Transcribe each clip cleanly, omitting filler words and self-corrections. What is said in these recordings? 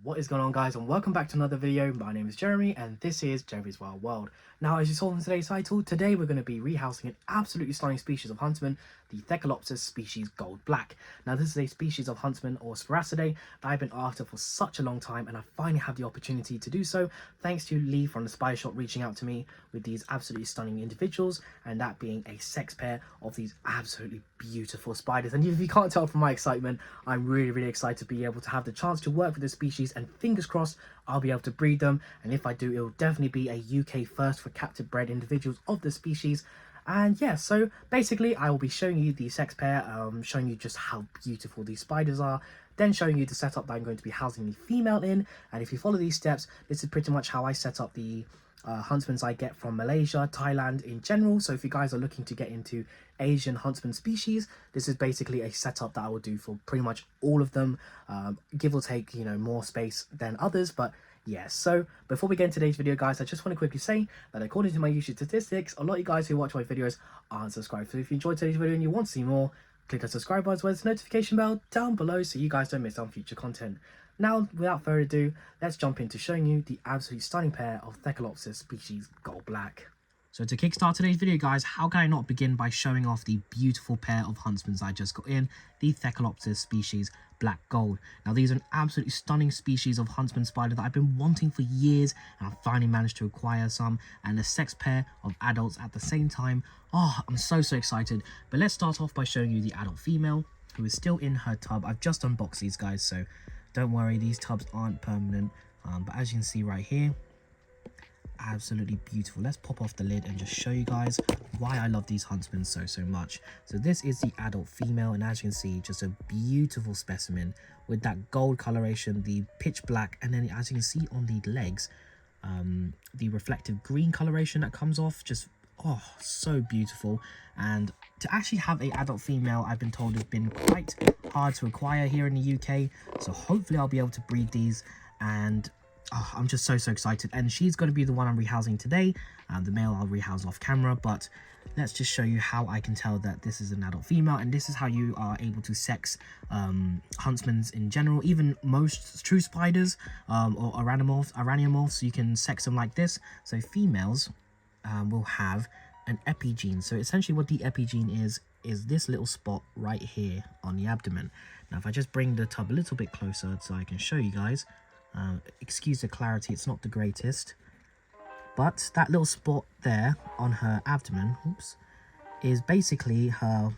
What is going on, guys, and welcome back to another video. My name is Jeremy and this is Jeremy's Wild World. Now, as you saw in today's title, today we're going to be rehousing an absolutely stunning species of huntsman, the Thelcticopis species Gold Black. Now, this is a species of huntsman or Sparacidae that I've been after for such a long time, and I finally have the opportunity to do so thanks to Lee from the Spider Shop reaching out to me with these absolutely stunning individuals, and that being a sex pair of these absolutely beautiful spiders. And if you can't tell from my excitement, I'm really excited to be able to have the chance to work with this species, and fingers crossed I'll be able to breed them. And if I do, it will definitely be a UK first for captive bred individuals of the species. And yeah, so basically I will be showing you the sex pair, showing you just how beautiful these spiders are, then showing you the setup that I'm going to be housing the female in. And if you follow these steps, this is pretty much how I set up the huntsmans I get from Malaysia, Thailand in general. So if you guys are looking to get into Asian huntsman species, this is basically a setup that I will do for pretty much all of them, give or take, you know, more space than others. But yes, so before we get into today's video, guys, I just want to quickly say that according to my YouTube statistics, a lot of you guys who watch my videos aren't subscribed. So if you enjoyed today's video and you want to see more, click the subscribe button as well as the notification bell down below so you guys don't miss out on future content. Now, without further ado, let's jump into showing you the absolutely stunning pair of Thelcticopis species Gold Black. So to kickstart today's video, guys, how can I not begin by showing off the beautiful pair of huntsmans I just got in, the Thelcticopis species Black Gold. Now, these are an absolutely stunning species of huntsman spider that I've been wanting for years, and I finally managed to acquire some, and a sex pair of adults at the same time. Oh, I'm so excited. But let's start off by showing you the adult female, who is still in her tub. I've just unboxed these, guys, so don't worry, these tubs aren't permanent. But as you can see right here, absolutely beautiful. Let's pop off the lid and just show you guys why I love these huntsmen so much. So this is the adult female, and as you can see, just a beautiful specimen with that gold coloration, the pitch black, and then as you can see on the legs, the reflective green coloration that comes off, just so beautiful. And to actually have a adult female, I've been told, has been quite hard to acquire here in the UK, so hopefully I'll be able to breed these. And I'm just so excited, and she's going to be the one I'm rehousing today. The male I'll rehouse off camera, but let's just show you how I can tell that this is an adult female. And this is how you are able to sex huntsmans in general, even most true spiders or araneomorphs, you can sex them like this. So females will have an epigene. So essentially what the epigene is this little spot right here on the abdomen. Now if I just bring the tub a little bit closer so I can show you guys, excuse the clarity, it's not the greatest, but that little spot there on her abdomen, is basically her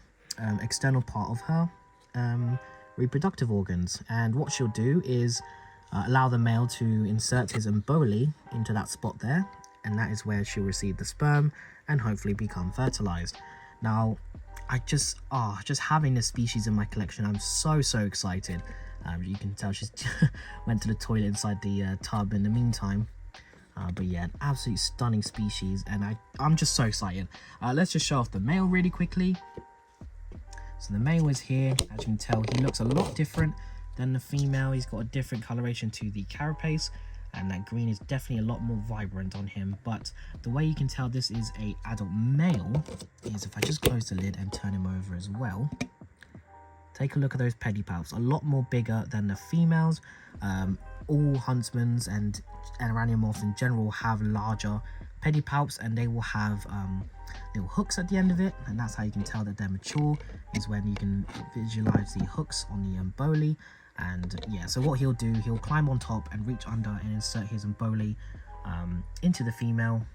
external part of her reproductive organs. And what she'll do is allow the male to insert his emboli into that spot there, and that is where she'll receive the sperm and hopefully become fertilized. Now, I just having this species in my collection, I'm so excited. You can tell she's went to the toilet inside the tub in the meantime. But yeah, an absolutely stunning species, and I'm just so excited. Let's just show off the male really quickly. So the male is here. As you can tell, he looks a lot different than the female. He's got a different coloration to the carapace, and that green is definitely a lot more vibrant on him. But the way you can tell this is a adult male is if I just close the lid and turn him over as well. Take a look at those pedipalps, a lot more bigger than the females. All huntsmans and araneomorphs in general have larger pedipalps, and they will have little hooks at the end of it, and that's how you can tell that they're mature, is when you can visualize the hooks on the emboli. And yeah, so what he'll do, he'll climb on top and reach under and insert his emboli into the female,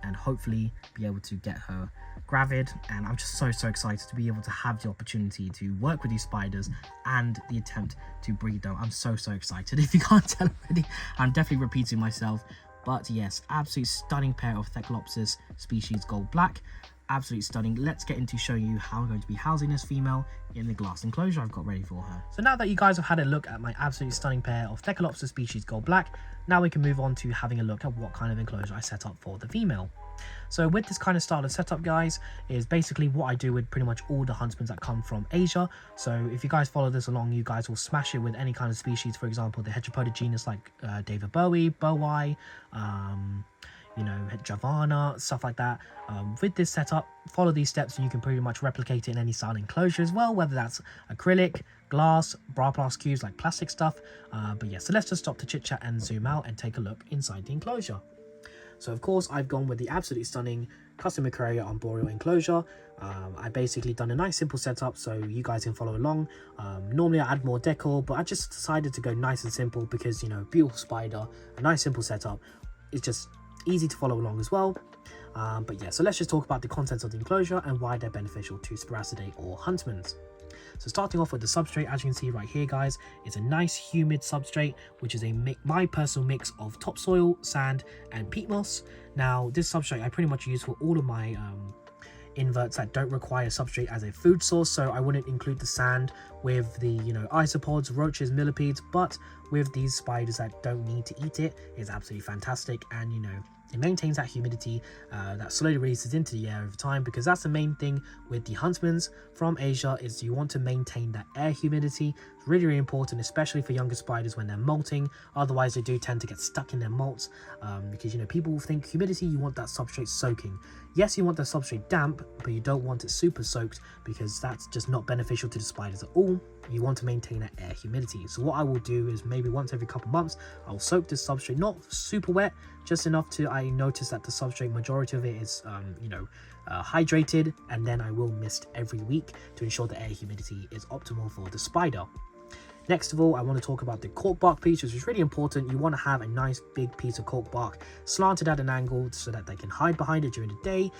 and hopefully be able to get her gravid. And I'm just so excited to be able to have the opportunity to work with these spiders and the attempt to breed them. I'm so excited. If you can't tell already, I'm definitely repeating myself, but yes, absolutely stunning pair of Thelcticopis species Gold Black. Absolutely stunning. Let's get into showing you how I'm going to be housing this female in the glass enclosure I've got ready for her. So now that you guys have had a look at my absolutely stunning pair of Thelcticopis species Gold Black, now we can move on to having a look at what kind of enclosure I set up for the female. So with this kind of style of setup, guys, is basically what I do with pretty much all the huntsmans that come from Asia. So if you guys follow this along, you guys will smash it with any kind of species. For example, the Heteropoda genus like David Bowie, Bowai, you know, Javana, stuff like that. With this setup, follow these steps and you can pretty much replicate it in any style enclosure as well, whether that's acrylic, glass, brass cubes like plastic stuff. But yeah, so let's just stop the chit chat and zoom out and take a look inside the enclosure. So of course I've gone with the absolutely stunning custom Aquaria Arboreal enclosure. I basically done a nice simple setup so you guys can follow along. Normally I add more decor, but I just decided to go nice and simple because, you know, beautiful spider, a nice simple setup. It's just easy to follow along as well. But yeah, so let's just talk about the contents of the enclosure and why they're beneficial to Sparacidae or Huntsmans. So starting off with the substrate, as you can see right here guys, it's a nice humid substrate, which is my personal mix of topsoil, sand and peat moss. Now this substrate I pretty much use for all of my inverts that don't require substrate as a food source, so I wouldn't include the sand with the, you know, isopods, roaches, millipedes, but with these spiders that don't need to eat it, it's absolutely fantastic. And you know, it maintains that humidity that slowly releases into the air over time, because that's the main thing with the Huntsmans from Asia, is you want to maintain that air humidity. It's really, really important, especially for younger spiders when they're molting. Otherwise they do tend to get stuck in their molts, because, you know, people think humidity, you want that substrate soaking. Yes, you want the substrate damp, but you don't want it super soaked, because that's just not beneficial to the spiders at all. You want to maintain that air humidity. So what I will do is maybe once every couple months, I'll soak this substrate, not super wet, just enough to I notice that the substrate majority of it is hydrated, and then I will mist every week to ensure the air humidity is optimal for the spider. Next of all, I want to talk about the cork bark piece, which is really important. You want to have a nice big piece of cork bark slanted at an angle so that they can hide behind it during the day.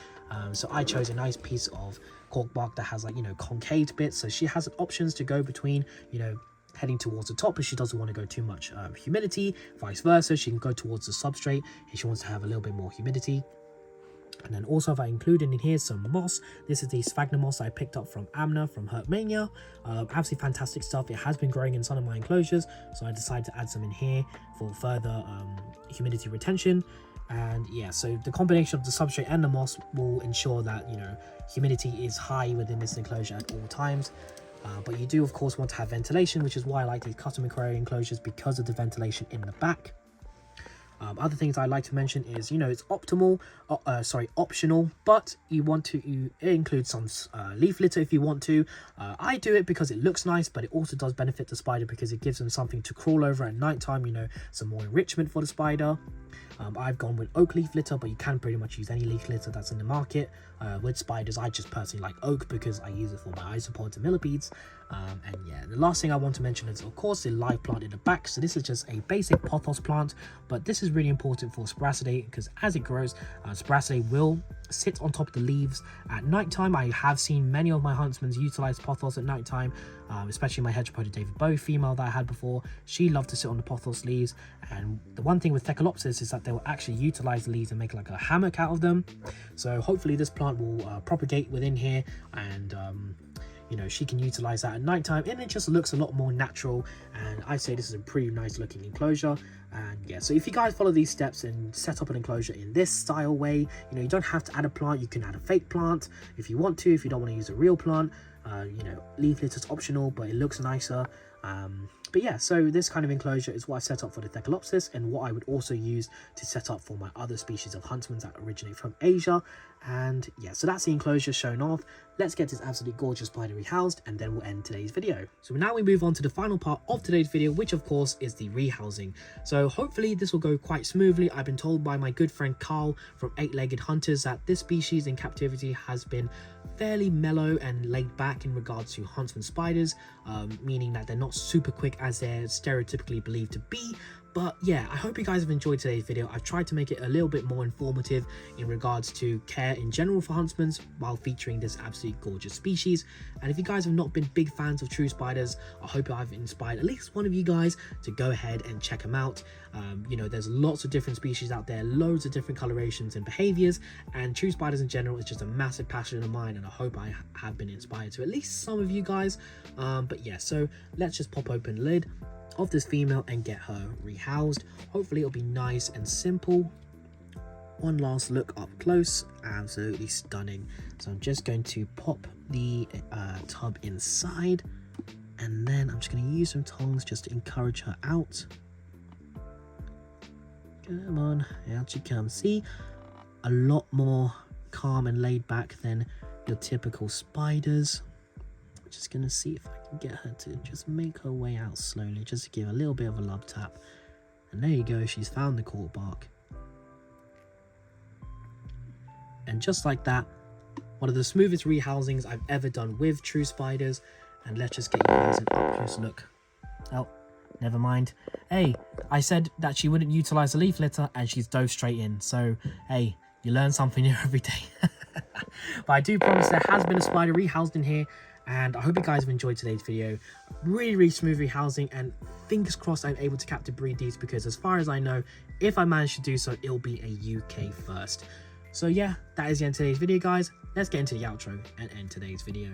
So I chose a nice piece of cork bark that has, like, you know, concave bits, so she has options to go between, you know, heading towards the top if she doesn't want to go too much humidity, vice versa. She can go towards the substrate if she wants to have a little bit more humidity. And then also, if I included in here some moss, this is the sphagnum moss I picked up from Amna from Hertmania. Absolutely fantastic stuff. It has been growing in some of my enclosures, so I decided to add some in here for further humidity retention. And yeah, so the combination of the substrate and the moss will ensure that, you know, humidity is high within this enclosure at all times. But you do of course want to have ventilation, which is why I like these custom aquarium enclosures, because of the ventilation in the back. Other things I'd like to mention is, you know, it's optional, but you want to include some leaf litter if you want to. I do it because it looks nice, but it also does benefit the spider because it gives them something to crawl over at night time, you know, some more enrichment for the spider. I've gone with oak leaf litter, but you can pretty much use any leaf litter that's in the market. With spiders, I just personally like oak because I use it for my isopods and millipedes. And yeah, the last thing I want to mention is of course the live plant in the back. So this is just a basic pothos plant, but this is really important for Sparacidae because as it grows, Sparacidae will sit on top of the leaves at nighttime. I have seen many of my Huntsmans utilize pothos at nighttime, especially my Hedgepoda David Bowie female that I had before. She loved to sit on the pothos leaves, and the one thing with Thelcticopis is that they will actually utilize the leaves and make like a hammock out of them. So hopefully this plant will propagate within here, and you know, she can utilize that at nighttime, and it just looks a lot more natural. And I say this is a pretty nice looking enclosure. And yeah, so if you guys follow these steps and set up an enclosure in this style way, you know, you don't have to add a plant. You can add a fake plant if you want to, if you don't want to use a real plant. You know, leaf litter is optional, but it looks nicer. But yeah, so this kind of enclosure is what I set up for the Thelcticopis, and what I would also use to set up for my other species of Huntsmans that originate from Asia. And yeah, so that's the enclosure shown off. Let's get this absolutely gorgeous spider rehoused, and then we'll end today's video. So now we move on to the final part of today's video, which of course is the rehousing. So hopefully this will go quite smoothly. I've been told by my good friend Carl from 8-Legged Hunters that this species in captivity has been fairly mellow and laid back in regards to Huntsman spiders, meaning that they're not super quick as they're stereotypically believed to be. But yeah, I hope you guys have enjoyed today's video. I've tried to make it a little bit more informative in regards to care in general for Huntsmans while featuring this absolutely gorgeous species. And if you guys have not been big fans of true spiders, I hope I've inspired at least one of you guys to go ahead and check them out. You know, there's lots of different species out there, loads of different colorations and behaviors, and true spiders in general is just a massive passion of mine, and I hope I have been inspired to at least some of you guys. But yeah, so let's just pop open the lid of this female and get her rehoused. Hopefully it'll be nice and simple. One last look up close, absolutely stunning. So I'm just going to pop the tub inside, and then I'm just going to use some tongs just to encourage her out. Come on, out she comes. See, a lot more calm and laid back than your typical spiders. Just gonna see if I can get her to just make her way out slowly, just to give a little bit of a love tap. And there you go, she's found the cork bark. And just like that, one of the smoothest rehousings I've ever done with true spiders. And let's just get you guys an up close look. Oh, never mind. Hey, I said that she wouldn't utilize the leaf litter and she's dove straight in. So, hey, you learn something new every day. But I do promise there has been a spider rehoused in here. And I hope you guys have enjoyed today's video. Really smooth rehousing, and fingers crossed I'm able to captive breed these, because as far as I know, if I manage to do so, it'll be a UK first. So yeah, that is the end of today's video, guys. Let's get into the outro and end today's video.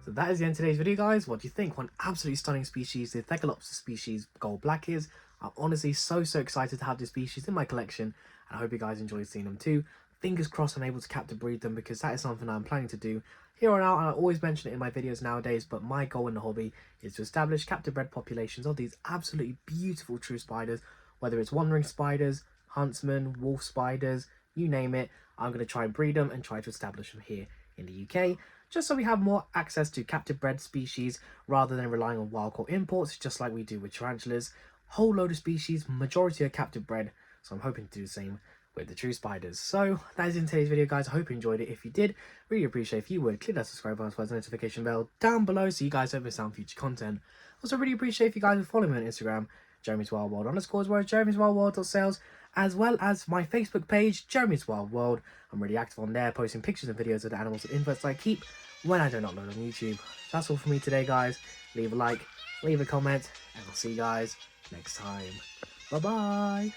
So that is the end of today's video, guys. What do you think? What an absolutely stunning species the Thelcticopis species gold black is. I'm honestly so excited to have this species in my collection, and I hope you guys enjoyed seeing them too. Fingers crossed I'm able to captive breed them, because that is something I'm planning to do here on out. And I always mention it in my videos nowadays, but my goal in the hobby is to establish captive bred populations of these absolutely beautiful true spiders, whether it's wandering spiders, huntsman, wolf spiders, you name it. I'm going to try and breed them and try to establish them here in the UK, just so we have more access to captive bred species rather than relying on wild caught imports, just like we do with tarantulas. Whole load of species, majority are captive bred, so I'm hoping to do the same with the true spiders. So that is in today's video, guys. I hope you enjoyed it. If you did, really appreciate if you would click that subscribe button as well as the notification bell down below, so you guys don't miss out on future content. Also really appreciate if you guys would follow me on Instagram, Jeremy's Wild World _ as well as Jeremy's Wild World.sales, as well as my Facebook page, Jeremy's Wild World. I'm really active on there, posting pictures and videos of the animals and inverts I keep when I don't upload on YouTube. That's all for me today, guys. Leave a like, leave a comment, and I'll see you guys next time. Bye bye.